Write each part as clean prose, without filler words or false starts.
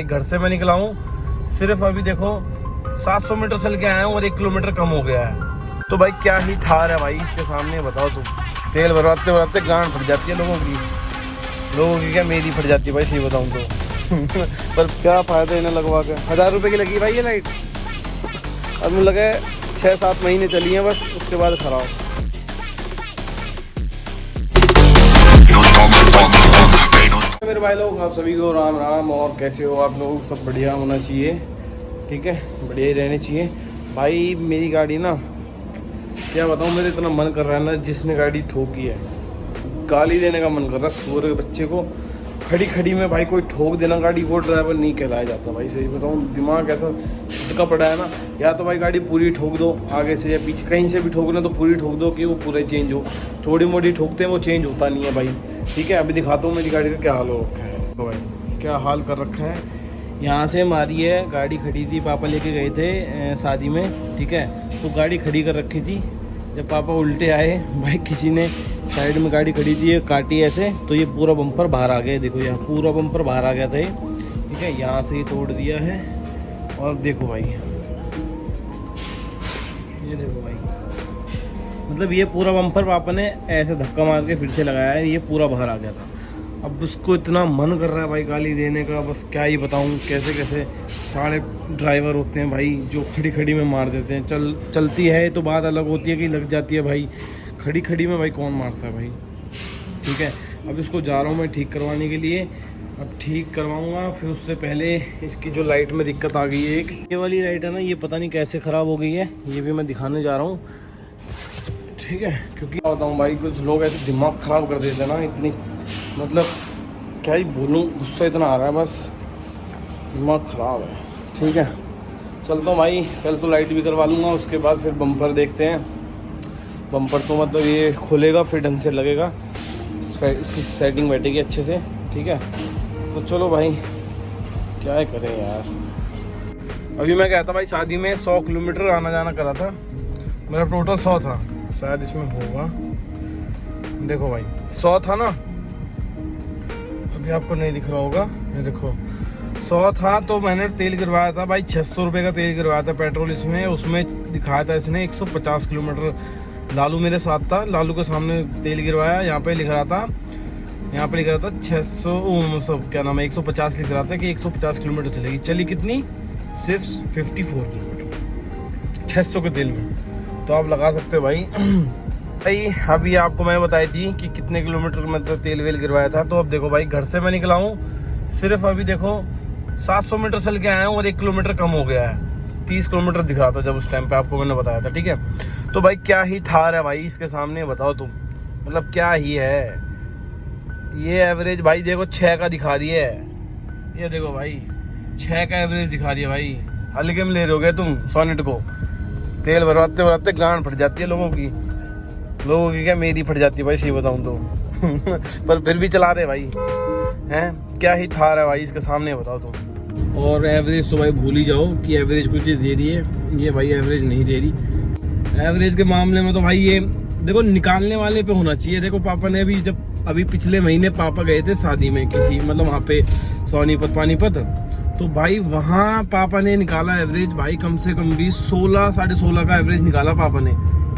घर से मैं निकला हूँ, सिर्फ अभी देखो 700 मीटर चल के आया हूँ और 1 किलोमीटर कम हो गया है। तो भाई क्या ही थार है भाई इसके सामने, बताओ तुम। तेल भरवाते भरवाते गांड फट जाती है लोगों की क्या मेरी फट जाती है भाई, सही बताऊँ तो। पर क्या फ़ायदा इन्हें लगवा के। 1000 रुपये की लगी भाई ये लाइट, अब मुझे लगा 6-7 महीने चली हैं बस, उसके बाद खराब। मेरे भाई लोग, आप सभी को राम राम। और कैसे हो आप लोग? सब बढ़िया होना चाहिए, ठीक है, बढ़िया ही रहने चाहिए। भाई मेरी गाड़ी ना, क्या बताऊँ, मेरे इतना मन कर रहा है ना, जिसने गाड़ी ठोकी है गाली देने का मन कर रहा है। सूअर के बच्चे को खड़ी खड़ी में भाई कोई ठोक देना गाड़ी, वो ड्राइवर नहीं कहलाया जाता भाई। सही बताऊँ, दिमाग ऐसा झटका पड़ा है ना, या तो भाई गाड़ी पूरी ठोक दो आगे से या पीछे, कहीं से भी ठोकना तो पूरी ठोक दो कि वो पूरे चेंज हो। थोड़ी मोटी ठोकते हैं वो चेंज होता नहीं है भाई, ठीक है। अभी दिखाता हूँ मेरी गाड़ी का क्या हाल हो रखा है। तो भाई क्या हाल कर रखा है, यहाँ से हमारी है गाड़ी खड़ी थी, पापा लेके गए थे शादी में, ठीक है। तो गाड़ी खड़ी कर रखी थी, जब पापा उल्टे आए भाई, किसी ने साइड में गाड़ी खड़ी थी, ये काटी ऐसे, तो ये पूरा बम्पर बाहर आ गया। देखो यहाँ पूरा बम्पर बाहर आ गया था ये, ठीक है। यहाँ से ही तोड़ दिया है। और देखो भाई, ये देखो भाई, मतलब ये पूरा बम्पर पापा ने ऐसे धक्का मार के फिर से लगाया है, ये पूरा बाहर आ गया था। अब उसको इतना मन कर रहा है भाई गाली देने का, बस क्या ही बताऊँ। कैसे कैसे सारे ड्राइवर होते हैं भाई जो खड़ी खड़ी में मार देते हैं। चलती है तो बात अलग होती है कि लग जाती है भाई, खड़ी खड़ी में भाई कौन मारता है भाई, ठीक है। अब इसको जा रहा हूँ मैं ठीक करवाने के लिए, अब ठीक करवाऊँगा। फिर उससे पहले इसकी जो लाइट में दिक्कत आ गई है, एक ये वाली लाइट है ना, ये पता नहीं कैसे ख़राब हो गई है, ये भी मैं दिखाने जा रहा हूँ, ठीक है। क्योंकि क्या बताऊँ भाई, कुछ लोग ऐसे दिमाग ख़राब कर देते हैं ना, इतनी मतलब क्या ही बोलूँ, गुस्सा इतना आ रहा है, बस दिमाग ख़राब है, ठीक है। चलता हूँ भाई, पहले तो लाइट भी करवा लूँगा, उसके बाद फिर बम्पर देखते हैं। बम्पर तो मतलब ये खुलेगा फिर ढंग से लगेगा, इसकी सेटिंग बैठेगी अच्छे से, ठीक है। तो चलो भाई, क्या है करें यार। अभी मैं गया था भाई शादी में, 100 किलोमीटर आना जाना करा था मेरा, टोटल 100 था, शायद इसमें होगा, देखो भाई 100 था ना, अभी आपको नहीं दिख रहा होगा, ये देखो 100 था। तो मैंने तेल गिरवाया था भाई, 600 रुपये का तेल गिरवाया था पेट्रोल इसमें, उसमें दिखाया था इसने 150 किलोमीटर। लालू मेरे साथ था, लालू के सामने तेल गिरवाया, यहाँ पे लिख रहा था, यहाँ पे लिख रहा था 600, सब क्या नाम है, 150 लिख रहा था कि 150 किलोमीटर चलेगी। चली कितनी? सिर्फ 54 किलोमीटर 600 के तेल में। तो आप लगा सकते हो भाई। भाई अभी आपको मैंने बताई थी कि कितने किलोमीटर मतलब तेल वेल गिरवाया था। तो अब देखो भाई, घर से मैं निकला हूँ, सिर्फ अभी देखो 700 मीटर चल के आया हूँ और 1 किलोमीटर कम हो गया है। 30 किलोमीटर दिख रहा था जब उस टाइम पे आपको मैंने बताया था, ठीक है। तो भाई क्या ही थार है भाई इसके सामने, बताओ तुम, मतलब क्या ही है। ये एवरेज भाई देखो 6 का दिखा रही है, ये देखो भाई 6 का एवरेज दिखा रही है भाई। हल्के में ले रहे हो गए तुम सोनेट को, तेल भरवाते भरवाते गांड फट जाती है लोगों की क्या मेरी फट जाती है भाई, सही बताऊँ तो। पर फिर भी चला रहे भाई, हैं क्या ही थार है भाई इसके सामने, बताओ तुम। और एवरेज तो भाई भूल ही जाओ कि एवरेज कुछ दे रही है, ये भाई एवरेज नहीं दे रही। एवरेज के मामले में तो भाई ये देखो निकालने वाले पे होना चाहिए। देखो पापा ने भी अभी पिछले महीने पापा गए थे शादी में किसी, मतलब वहाँ पे सोनीपत पानीपत, तो भाई वहाँ पापा ने निकाला एवरेज भाई, कम से कम भी 16 साढ़े 16 का एवरेज निकाला पापा ने,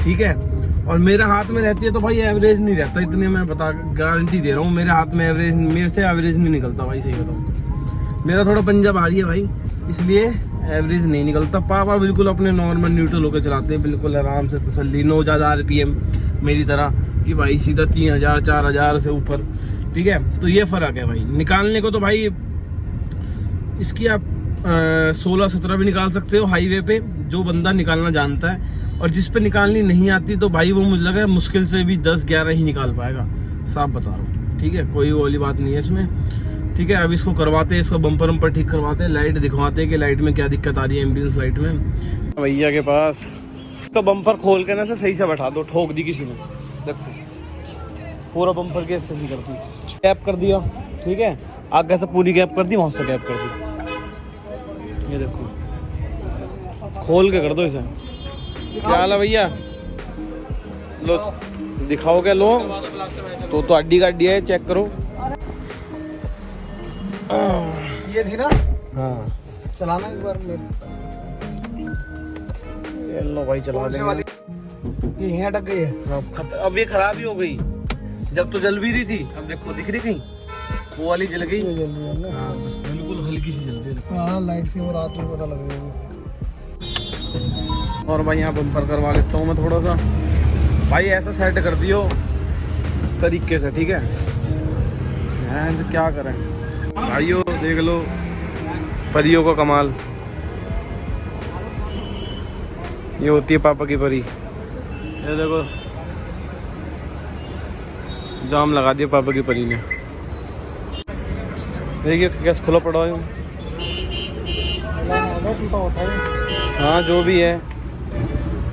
ठीक है। और मेरे हाथ में रहती है तो भाई एवरेज नहीं रहता, इतने मैं गारंटी दे रहा हूँ। मेरे हाथ में एवरेज, मेरे से एवरेज नहीं निकलता भाई, सही बताऊँ तो। मेरा थोड़ा पंजा भारी है भाई, इसलिए एवरेज नहीं निकलता। पापा बिल्कुल अपने नॉर्मल न्यूट्रल होकर चलाते हैं, बिल्कुल आराम से तसल्ली, 9 ज़्यादा RPM मेरी तरह कि भाई सीधा 3000 4000 से ऊपर, ठीक है। तो ये फ़र्क है भाई। निकालने को तो भाई इसकी आप 16-17 भी निकाल सकते हो हाईवे पे, जो बंदा निकालना जानता है। और जिस पे निकालनी नहीं आती तो भाई वो मुझे लगा मुश्किल से भी 10-11 ही निकाल पाएगा, साफ बता रहा हूँ, ठीक है। कोई वो वाली बात नहीं है इसमें, ठीक है। अब इसको करवाते हैं, इसका बम्पर वम्पर ठीक करवाते हैं, लाइट दिखवाते हैं कि लाइट में क्या दिक्कत आ रही है, एम्बुलेंस लाइट में। भैया के पास इसका बम्पर खोल के ना से सही से बैठा दो, ठोक दी किसी ने, देखो पूरा बम्पर के सही कर दी, गैप कर दिया, ठीक है। आगे से पूरी गैप कर दी, वहाँ से गैप कर दी, ये देखो खोल के कर दो इसे। क्या हाल है भैया, लो दिखाओ क्या, लो तो अड्डी का अड्डी है, चेक करो। ये थी ना, हाँ चलाना एक बार मेरे। लो भाई चला देंगे। ये यहाँ अटक गई है। अब ये खराब ही हो गई। जब तो जल भी रही थी, अब देखो दिख रही कहीं वो वाली जल गई। ये जल रही है ना। हाँ बस बिल्कुल हल्की सी जल रही है। हाँ लाइट से वो रात में पता लग रही है। और भाई यहाँ बम्पर करवा लेता हूँ मैं थोड़ा सा। भाई ऐसा सेट कर दियो तरीके से, ठीक है। तो क्या करें भाइयों, देख लो परियों का कमाल। ये होती है पापा की परी। ये देखो जाम लगा दिया पापा की परी ने। देखिए कैसे खुला पड़ा है। हाँ जो भी है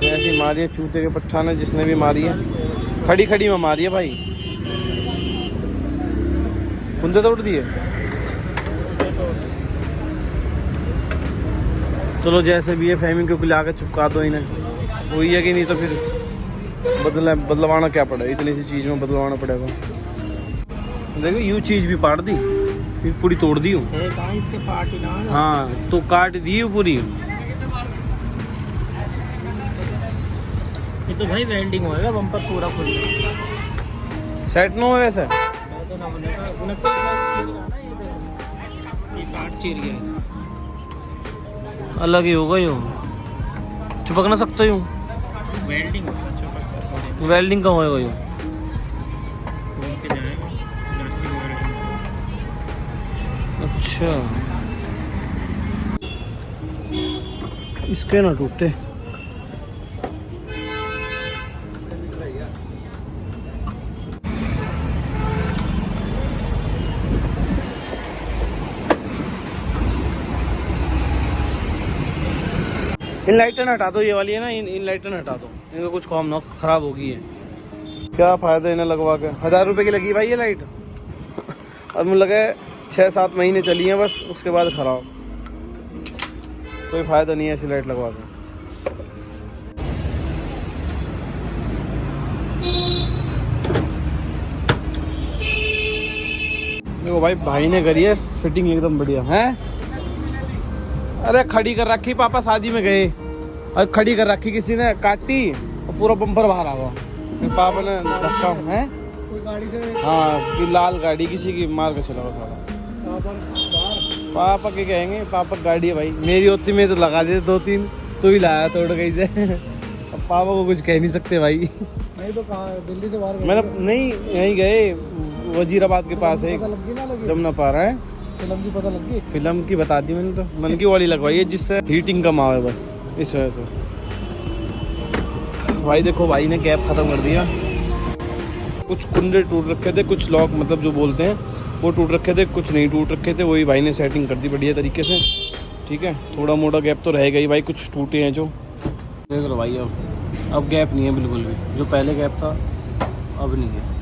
ऐसी मारी है चूते के पट्ठा ने, जिसने भी मारी है खड़ी खड़ी में मारी है भाई। कुंदे तोड़ दिए। चलो जैसे भी है फहमी क्योंकि ला के चिपका दो इन्हें, वही है कि नहीं तो फिर बदलवाना क्या पड़ेगा, इतनी सी चीज़ में बदलवाना पड़ेगा। देखो यूँ चीज़ भी पाट दी, फिर पूरी तोड़ दी हूँ। हाँ तो काट दी हूँ पूरी। ये तो भाई वेल्डिंग होएगा, बम्पर पूरा खुल सेट नो है वैसे। अलग ही होगा यूँ, चिपक ना सकता यूँ। वेल्डिंग का होएगा यूँ। अच्छा इसके ना टूटे। इन लाइटें हटा दो, ये वाली है ना, इन लाइटें हटा दो, इनका कुछ काम ना खराब होगी है। क्या फायदा इन्हें लगवा के। 1000 रुपए की लगी भाई ये लाइट। अब मुझे लगा 6-7 महीने चली है बस, उसके बाद खराब। कोई फायदा नहीं है ऐसी लाइट लगवा के। देखो भाई ने करी है फिटिंग एकदम बढ़िया है। अरे खड़ी कर रखी, पापा शादी में गए और खड़ी कर रखी, किसी ने काटी और पूरा बम्पर बाहर आ गया। फिर पापा ने धक्का है कोई गाड़ी से। हाँ कि लाल गाड़ी किसी की मार के चला गया। पापा के कहेंगे, पापा गाड़ी है भाई, मेरी होती में तो लगा देते 2-3, तो ही लाया तोड़ गई से। अब पापा को कुछ कह नहीं सकते भाई। नहीं तो कहाँ, दिल्ली से बाहर मैंने नहीं यहीं गए वजीराबाद के पास है, जमुना पार है। फिल्म की पता लग गई। फिल्म की बता दी मैंने, तो मन की वाली लगवाई है जिससे हीटिंग कम आवे बस, इस वजह से। भाई देखो भाई ने गैप ख़त्म कर दिया। कुछ कुंडे टूट रखे थे, कुछ लॉक मतलब जो बोलते हैं वो टूट रखे थे, कुछ नहीं टूट रखे थे, वही भाई ने सेटिंग कर दी बढ़िया तरीके से, ठीक है। थोड़ा मोटा गैप तो रहेगा ही भाई, कुछ टूटे हैं जो। देख लो भाई अब गैप नहीं है बिल्कुल भी, जो पहले गैप था अब नहीं है।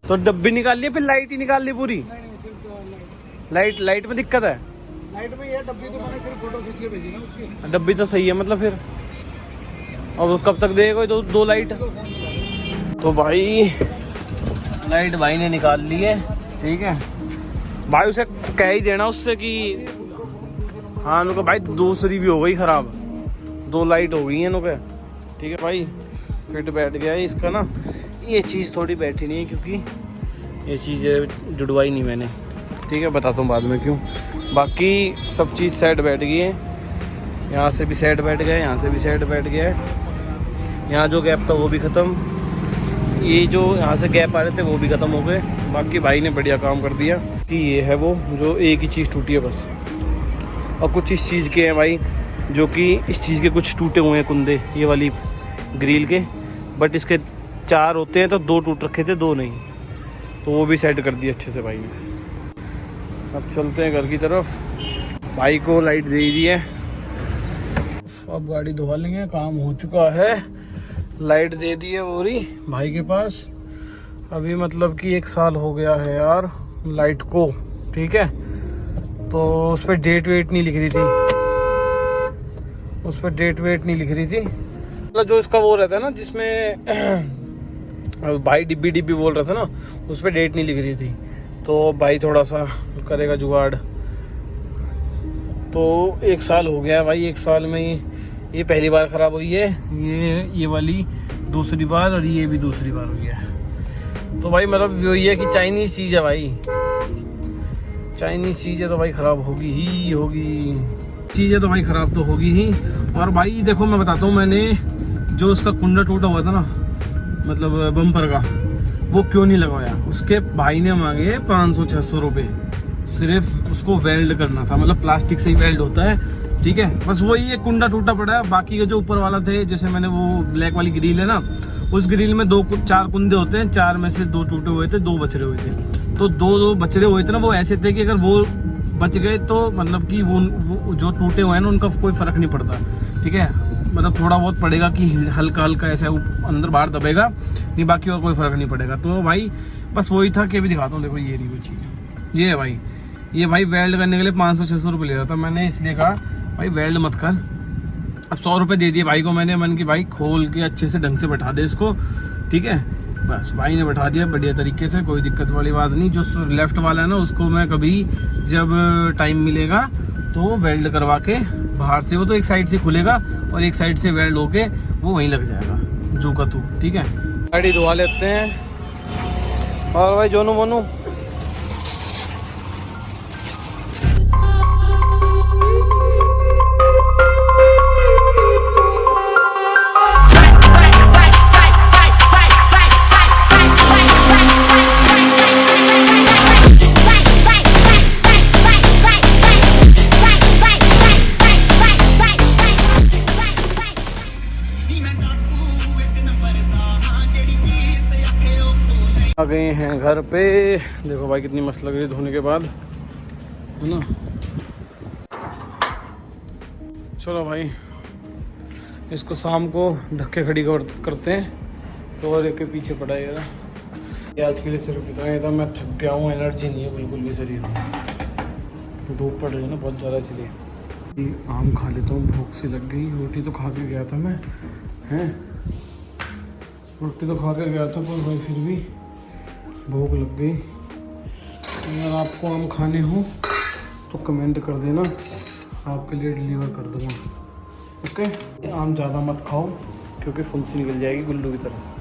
तो डब्बी निकाल ली, फिर लाइट ही निकाल ली पूरी। लाइट में दिक्कत है। लाइट में ये डब्बी तो मैंने सिर्फ फोटो खींच के भेजी ना उसकी। डब्बी तो सही है मतलब फिर, अब कब तक देगा दो लाइट। तो भाई लाइट भाई ने निकाल ली है, ठीक है। भाई उसे कह ही देना उससे कि हाँ उनका भाई दूसरी भी हो गई ख़राब, 2 लाइट हो गई हैं उनके, ठीक है भाई। फिट बैठ गया है इसका ना, ये चीज़ थोड़ी बैठी नहीं है क्योंकि ये चीज़ जुड़वाई नहीं मैंने, ठीक है। बताता हूँ बाद में क्यों। बाकी सब चीज़ सेट बैठ गई है, यहाँ से भी सेट बैठ गया है, यहाँ से भी सेट बैठ गया है। यहाँ जो गैप था वो भी ख़त्म, ये जो यहाँ से गैप आ रहे थे वो भी ख़त्म हो गए। बाकी भाई ने बढ़िया काम कर दिया कि ये है वो जो एक ही चीज़ टूटी है बस। और कुछ इस चीज़ के हैं भाई, जो कि इस चीज़ के कुछ टूटे हुए हैं कुंदे, ये वाली ग्रिल के, बट इसके 4 होते हैं तो 2 टूट रखे थे, 2 नहीं, तो वो भी सेट कर दिए अच्छे से भाई ने। अब चलते हैं घर की तरफ। भाई को लाइट दे दी है, अब गाड़ी धुआ लेंगे, काम हो चुका है। लाइट दे दी है पूरी भाई के पास। अभी मतलब कि 1 साल हो गया है यार लाइट को, ठीक है। तो उस पर डेट वेट नहीं लिख रही थी, उस पर डेट वेट नहीं लिख रही थी। मतलब जो इसका वो रहता है ना जिसमें भाई डिब्बी बोल रहा था ना, उस पर डेट नहीं लिख रही थी। तो भाई थोड़ा सा करेगा जुगाड़। तो 1 साल हो गया भाई, 1 साल में ये पहली बार ख़राब हुई है, ये वाली दूसरी बार, और ये भी दूसरी बार हुई है। तो भाई मतलब वही है कि चाइनीज़ चीज़ है भाई, चाइनीज़ चीज़ है तो भाई ख़राब होगी ही होगी, चीज़ें तो भाई ख़राब तो होगी ही। और भाई देखो मैं बताता हूँ, मैंने जो उसका कुंडा टूटा हुआ था ना, मतलब बम्पर का, वो क्यों नहीं लगवाया। उसके भाई ने मांगे 500-600 रुपये, सिर्फ उसको वेल्ड करना था, मतलब प्लास्टिक से ही वेल्ड होता है, ठीक है। बस वही एक कुंडा टूटा पड़ा है, बाकी के जो ऊपर वाला थे, जैसे मैंने वो ब्लैक वाली ग्रिल है ना, उस ग्रिल में 4 कुंदे होते हैं, 4 में से 2 टूटे हुए थे, 2 बचरे हुए थे। तो 2 बचरे हुए थे ना, वो ऐसे थे कि अगर वो बच गए तो मतलब कि वो जो टूटे हुए हैं ना, उनका कोई फ़र्क नहीं पड़ता, ठीक है। मतलब थोड़ा बहुत पड़ेगा कि हल्का हल्का ऐसा अंदर बाहर दबेगा, नहीं बाकी और कोई फ़र्क नहीं पड़ेगा। तो भाई बस वही था कि अभी दिखाता हूँ, देखो ये रही वो चीज़, ये है भाई, ये भाई वेल्ड करने के लिए 500-600 रुपये ले रहा था। मैंने इसलिए कहा भाई वेल्ड मत कर। अब 100 रुपये दे दिए भाई को मैंने, मन की भाई खोल के अच्छे से ढंग से बैठा दे इसको, ठीक है। बस भाई ने बैठा दिया बढ़िया तरीके से, कोई दिक्कत वाली बात नहीं। जो लेफ्ट वाला है ना, उसको मैं कभी जब टाइम मिलेगा तो वेल्ड करवा के बाहर से, वो तो एक साइड से खुलेगा और एक साइड से वेल्ड होके वो वहीं लग जाएगा जो का तू, ठीक है। गाड़ी धुआ लेते हैं। और भाई जोनू मोनू आ गए हैं घर पे। देखो भाई कितनी मस्त लग रही है धोने के बाद, है ना। चलो भाई इसको शाम को ढक्के खड़ी करते हैं। तो और एक के पीछे पड़ा है यार। आज के लिए सिर्फ इतना ही था। मैं थक गया हूँ, एनर्जी नहीं है बिल्कुल भी शरीर में, धूप पड़ रही है ना बहुत ज़्यादा, इसलिए आम खा लेता हूँ। भूख सी लग गई। रोटी तो खा के गया था मैं, हैं, रोटी तो खा के गया था, पर भाई फिर भी भूख लग गई। अगर आपको आम खाने हो तो कमेंट कर देना, आपके लिए डिलीवर कर दूँगा, ओके। आम ज़्यादा मत खाओ क्योंकि फुंसी निकल जाएगी गुल्लू की तरह।